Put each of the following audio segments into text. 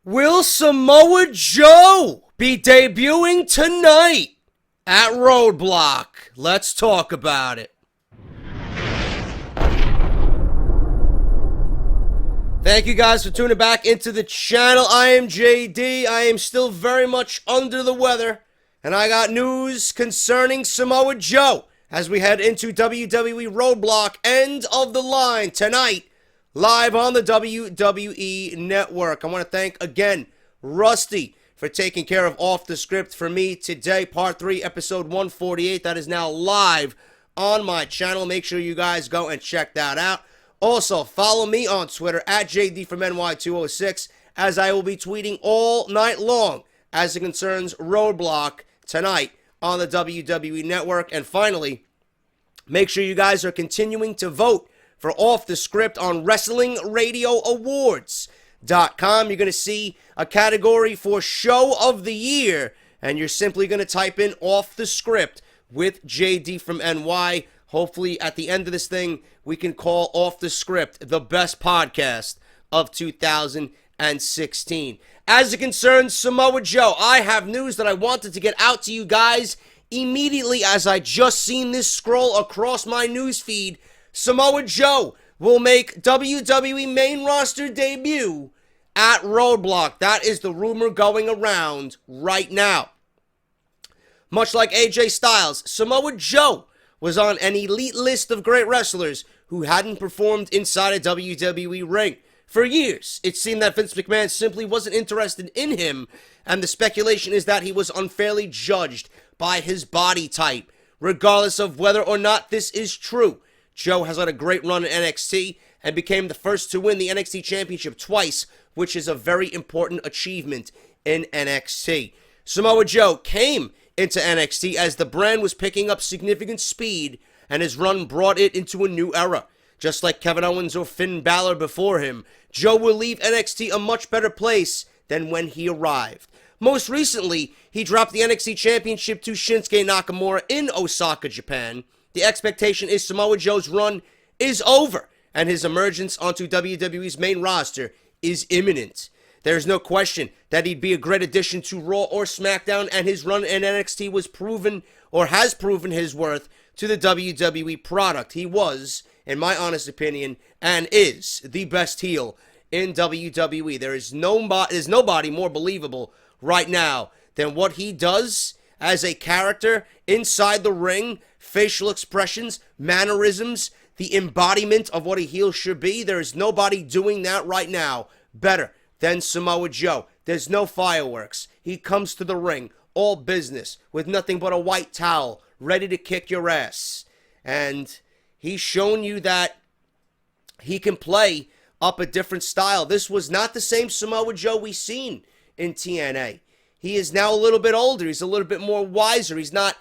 Will Samoa Joe be debuting tonight at Roadblock? Let's talk about it. Thank you guys for tuning back into the channel. I am JD. I am still very much under the weather, and I got news concerning Samoa Joe as we head into WWE Roadblock End of the Line tonight, live on the WWE Network. I want to thank again Rusty for taking care of Off the Script for me today. Part 3, episode 148. That is now live on my channel. Make sure you guys go and check that out. Also, follow me on Twitter at JD from NY206, as I will be tweeting all night long as it concerns Roadblock tonight on the WWE Network. And finally, make sure you guys are continuing to vote for Off the Script on WrestlingRadioAwards.com. You're going to see a category for Show of the Year, and you're simply going to type in Off the Script with JD from NY. Hopefully, at the end of this thing, we can call Off the Script the best podcast of 2016. As it concerns Samoa Joe, I have news that I wanted to get out to you guys immediately as I just seen this scroll across my news feed. Samoa Joe will make WWE main roster debut at Roadblock. That is the rumor going around right now. Much like AJ Styles, Samoa Joe was on an elite list of great wrestlers who hadn't performed inside a WWE ring. For years, it seemed that Vince McMahon simply wasn't interested in him, and the speculation is that he was unfairly judged by his body type. Regardless of whether or not this is true, Joe has had a great run in NXT and became the first to win the NXT Championship twice, which is a very important achievement in NXT. Samoa Joe came into NXT as the brand was picking up significant speed, and his run brought it into a new era. Just like Kevin Owens or Finn Balor before him, Joe will leave NXT a much better place than when he arrived. Most recently, he dropped the NXT Championship to Shinsuke Nakamura in Osaka, Japan. The expectation is Samoa Joe's run is over, and his emergence onto WWE's main roster is imminent. There's no question that he'd be a great addition to Raw or SmackDown, and his run in NXT was proven, or has proven his worth to the WWE product. He was, in my honest opinion, and is the best heel in WWE. There's nobody more believable right now than what he does as a character inside the ring, facial expressions, mannerisms, the embodiment of what a heel should be. There is nobody doing that right now better than Samoa Joe. There's no fireworks. He comes to the ring, all business, with nothing but a white towel, ready to kick your ass. And he's shown you that he can play up a different style. This was not the same Samoa Joe we've seen in TNA. He is now a little bit older. He's a little bit more wiser. He's not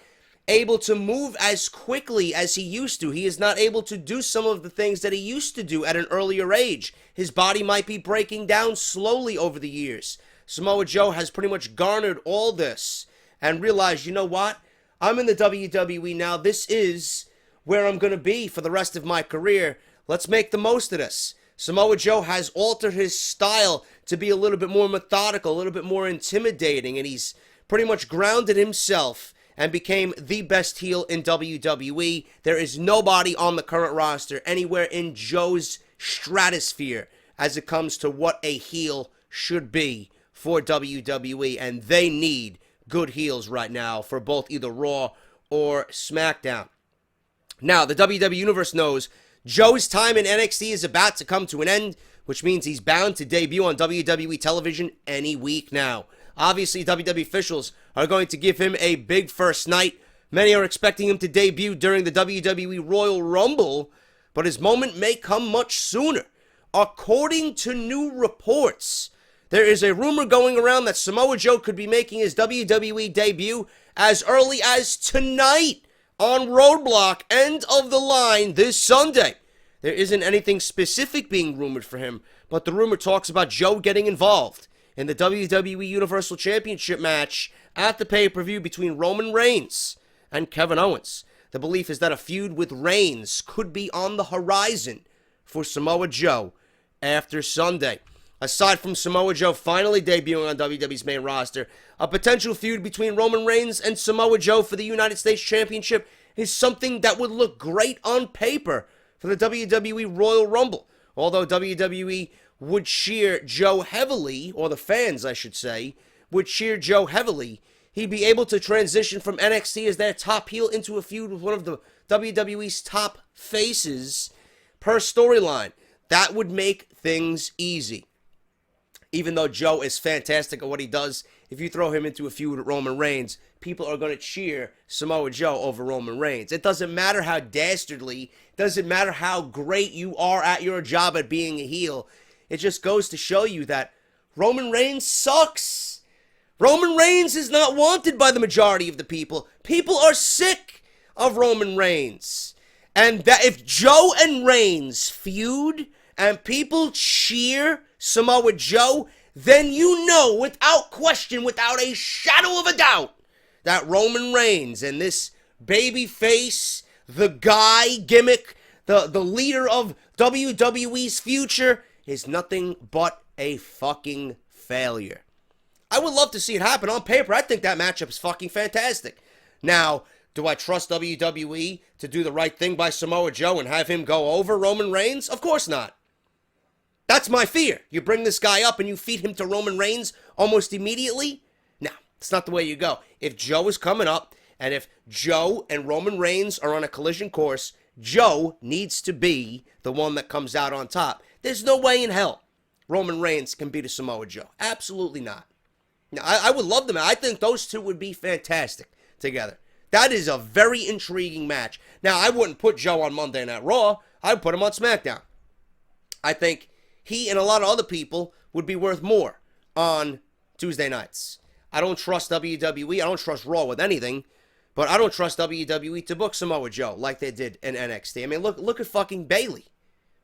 able to move as quickly as he used to. He is not able to do some of the things that he used to do at an earlier age. His body might be breaking down slowly over the years. Samoa Joe has pretty much garnered all this and realized, you know what? I'm in the WWE now. This is where I'm going to be for the rest of my career. Let's make the most of this. Samoa Joe has altered his style to be a little bit more methodical, a little bit more intimidating, and he's pretty much grounded himself and became the best heel in WWE. There is nobody on the current roster anywhere in Joe's stratosphere as it comes to what a heel should be for WWE, and they need good heels right now for both either Raw or SmackDown. Now, the WWE Universe knows Joe's time in NXT is about to come to an end, which means he's bound to debut on WWE television any week now. Obviously, WWE officials are going to give him a big first night. Many are expecting him to debut during the WWE Royal Rumble, but his moment may come much sooner. According to new reports, there is a rumor going around that Samoa Joe could be making his WWE debut as early as tonight on Roadblock, End of the Line, this Sunday. There isn't anything specific being rumored for him, but the rumor talks about Joe getting involved in the WWE Universal Championship match at the pay-per-view between Roman Reigns and Kevin Owens. The belief is that a feud with Reigns could be on the horizon for Samoa Joe after Sunday. aside from Samoa Joe finally debuting on WWE's main roster, a potential feud between Roman Reigns and Samoa Joe for the United States Championship is something that would look great on paper for the WWE Royal Rumble. Although WWE would cheer Joe heavily, or the fans, I should say, would cheer Joe heavily, he'd be able to transition from NXT as their top heel into a feud with one of the WWE's top faces per storyline. That would make things easy. Even though Joe is fantastic at what he does, if you throw him into a feud with Roman Reigns, people are going to cheer Samoa Joe over Roman Reigns. It doesn't matter how dastardly, it doesn't matter how great you are at your job at being a heel. It just goes to show you that Roman Reigns sucks. Roman Reigns is not wanted by the majority of the people. People are sick of Roman Reigns. And that if Joe and Reigns feud and people cheer Samoa Joe, then you know without question, without a shadow of a doubt, that Roman Reigns and this baby face, the guy gimmick, the leader of WWE's future is nothing but a fucking failure. I would love to see it happen on paper. I think that matchup is fucking fantastic. Now, do I trust WWE to do the right thing by Samoa Joe and have him go over Roman Reigns? Of course not. That's my fear. You bring this guy up and you feed him to Roman Reigns almost immediately? No, it's not the way you go. If Joe is coming up, and if Joe and Roman Reigns are on a collision course, Joe needs to be the one that comes out on top. There's no way in hell Roman Reigns can beat a Samoa Joe. Absolutely not. Now, I would love them. I think those two would be fantastic together. That is a very intriguing match. Now, I wouldn't put Joe on Monday Night Raw. I would put him on SmackDown. I think he and a lot of other people would be worth more on Tuesday nights. I don't trust WWE. I don't trust Raw with anything. But I don't trust WWE to book Samoa Joe like they did in NXT. I mean, look at fucking Bayley.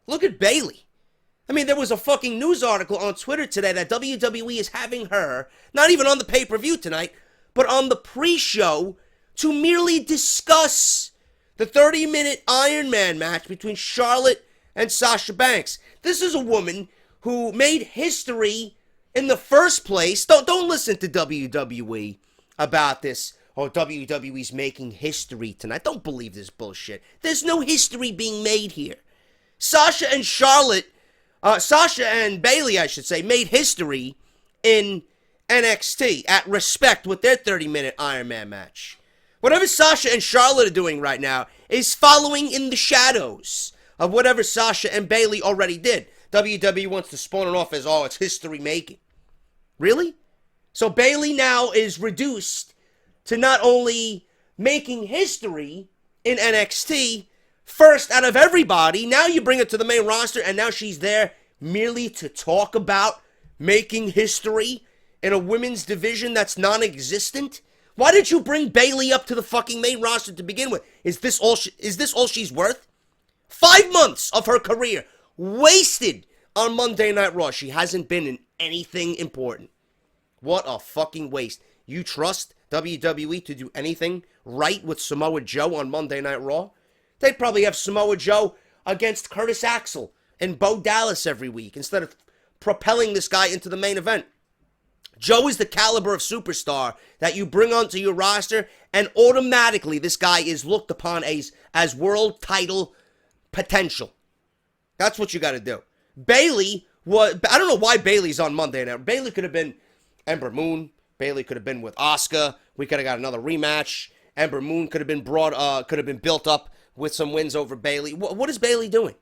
Look at Bayley. I mean, there was a fucking news article on Twitter today that WWE is having her, not even on the pay-per-view tonight, but on the pre-show to merely discuss the 30-minute Iron Man match between Charlotte and Sasha Banks. This is a woman who made history in the first place. Don't listen to WWE about this. Oh, WWE's making history tonight. Don't believe this bullshit. There's no history being made here. Sasha and Bayley, I should say, made history in NXT at Respect with their 30-minute Iron Man match. Whatever Sasha and Charlotte are doing right now is following in the shadows of whatever Sasha and Bayley already did. WWE wants to spawn it off as, oh, it's history making. Really? So Bayley now is reduced to not only making history in NXT, first out of everybody, now you bring it to the main roster, and now she's there merely to talk about making history in a women's division that's non-existent? Why did you bring Bayley up to the fucking main roster to begin with? Is this all she's worth? 5 months of her career wasted on Monday Night Raw. She hasn't been in anything important. What a fucking waste. You trust WWE to do anything right with Samoa Joe on Monday Night Raw? They'd probably have Samoa Joe against Curtis Axel and Bo Dallas every week instead of propelling this guy into the main event. Joe is the caliber of superstar that you bring onto your roster, and automatically this guy is looked upon as world title potential. That's what you got to do. Bayley was, I don't know why Bayley's on Monday Night. Bayley could have been Ember Moon. Bayley could have been with Asuka. We could have got another rematch. Ember Moon could have been built up with some wins over Bayley. What is Bayley doing?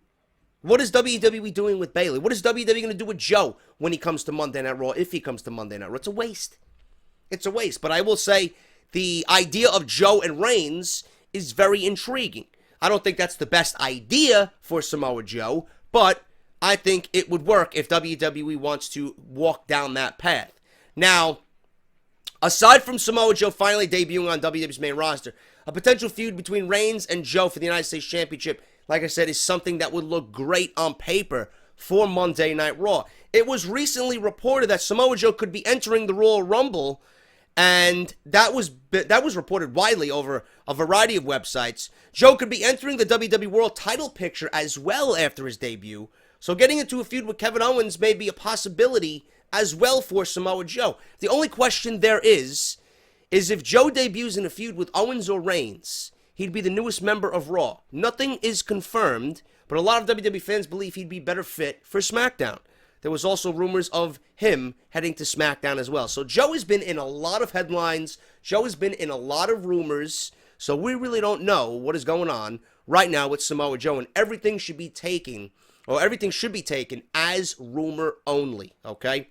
What is WWE doing with Bayley? What is WWE going to do with Joe when he comes to Monday Night Raw, if he comes to Monday Night Raw? It's a waste. It's a waste. But I will say the idea of Joe and Reigns is very intriguing. I don't think that's the best idea for Samoa Joe, but I think it would work if WWE wants to walk down that path. Now, aside from Samoa Joe finally debuting on WWE's main roster, a potential feud between Reigns and Joe for the United States Championship, like I said, is something that would look great on paper for Monday Night Raw. It was recently reported that Samoa Joe could be entering the Royal Rumble, and that was reported widely over a variety of websites. Joe could be entering the WWE World title picture as well after his debut So getting into a feud with Kevin Owens may be a possibility as well for Samoa Joe. The only question there is if Joe debuts in a feud with Owens or Reigns, he'd be the newest member of Raw. Nothing is confirmed, but a lot of WWE fans believe he'd be better fit for SmackDown. There was also rumors of him heading to SmackDown as well. So Joe has been in a lot of headlines. Joe has been in a lot of rumors. So we really don't know what is going on right now with Samoa Joe. And everything should be taken as rumor only, okay?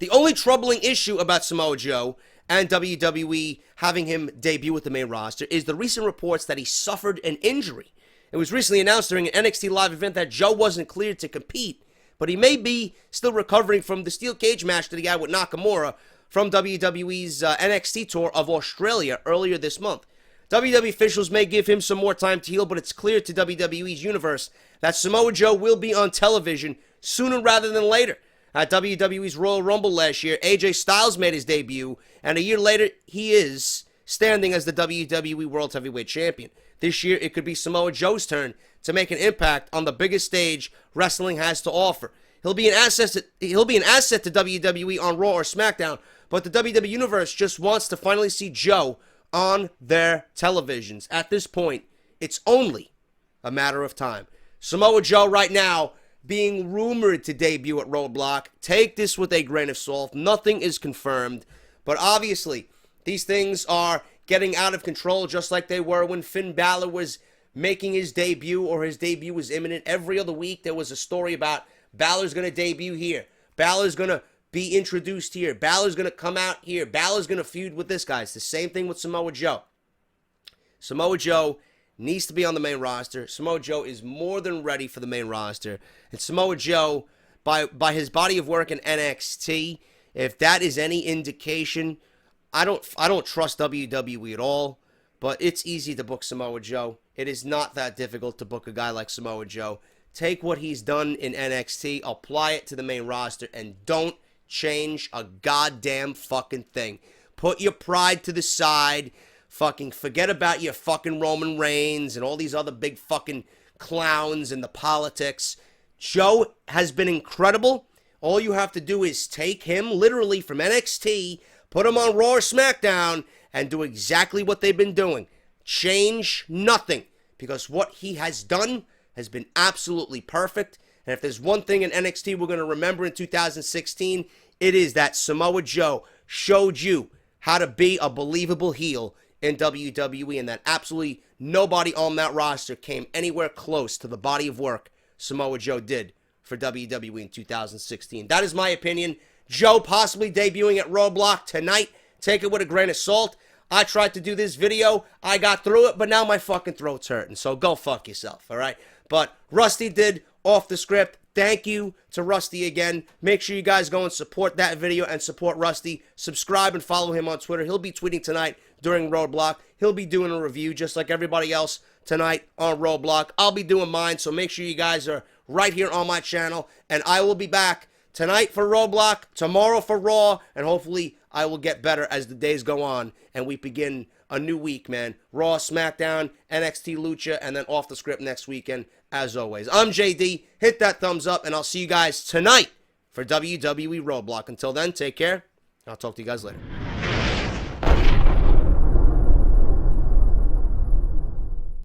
The only troubling issue about Samoa Joe and WWE having him debut with the main roster is the recent reports that he suffered an injury. It was recently announced during an NXT live event that Joe wasn't cleared to compete, but he may be still recovering from the steel cage match that he had with Nakamura from WWE's NXT tour of Australia earlier this month. WWE officials may give him some more time to heal, but it's clear to WWE's universe that Samoa Joe will be on television sooner rather than later. At WWE's Royal Rumble last year, AJ Styles made his debut, and a year later, he is standing as the WWE World Heavyweight Champion. This year, it could be Samoa Joe's turn to make an impact on the biggest stage wrestling has to offer. He'll be an asset to WWE on Raw or SmackDown, but the WWE Universe just wants to finally see Joe on their televisions. At this point, it's only a matter of time. Samoa Joe right now being rumored to debut at Roadblock. Take this with a grain of salt. Nothing is confirmed, but obviously these things are getting out of control just like they were when Finn Balor was making his debut or his debut was imminent. Every other week there was a story about Balor's going to debut here. Balor's going to be introduced here. Balor's going to come out here. Balor's going to feud with this guy. It's the same thing with Samoa Joe. Samoa Joe needs to be on the main roster. Samoa Joe is more than ready for the main roster. And Samoa Joe, by his body of work in NXT, if that is any indication, I don't trust WWE at all, but it's easy to book Samoa Joe. It is not that difficult to book a guy like Samoa Joe. Take what he's done in NXT, apply it to the main roster, and don't change a goddamn fucking thing. Put your pride to the side. Fucking forget about your fucking Roman Reigns and all these other big fucking clowns and the politics. Joe has been incredible. All you have to do is take him literally from NXT, put him on Raw or SmackDown, and do exactly what they've been doing. Change nothing, because what he has done has been absolutely perfect. And if there's one thing in NXT we're going to remember in 2016, it is that Samoa Joe showed you how to be a believable heel in WWE, and that absolutely nobody on that roster came anywhere close to the body of work Samoa Joe did for WWE in 2016. That is my opinion. Joe possibly debuting at Roadblock tonight. Take it with a grain of salt. I tried to do this video. I got through it, but now my fucking throat's hurting. So go fuck yourself, all right? But Rusty did Off The Script. Thank you to Rusty again. Make sure you guys go and support that video and support Rusty. Subscribe and follow him on Twitter. He'll be tweeting tonight during Roadblock. He'll be doing a review just like everybody else tonight on Roadblock. I'll be doing mine, so make sure you guys are right here on my channel. And I will be back tonight for Roadblock, tomorrow for Raw, and hopefully I will get better as the days go on and we begin a new week, man. Raw, SmackDown, NXT Lucha, and then Off The Script next weekend, as always. I'm JD. Hit that thumbs up, and I'll see you guys tonight for WWE Roadblock. Until then, take care. I'll talk to you guys later.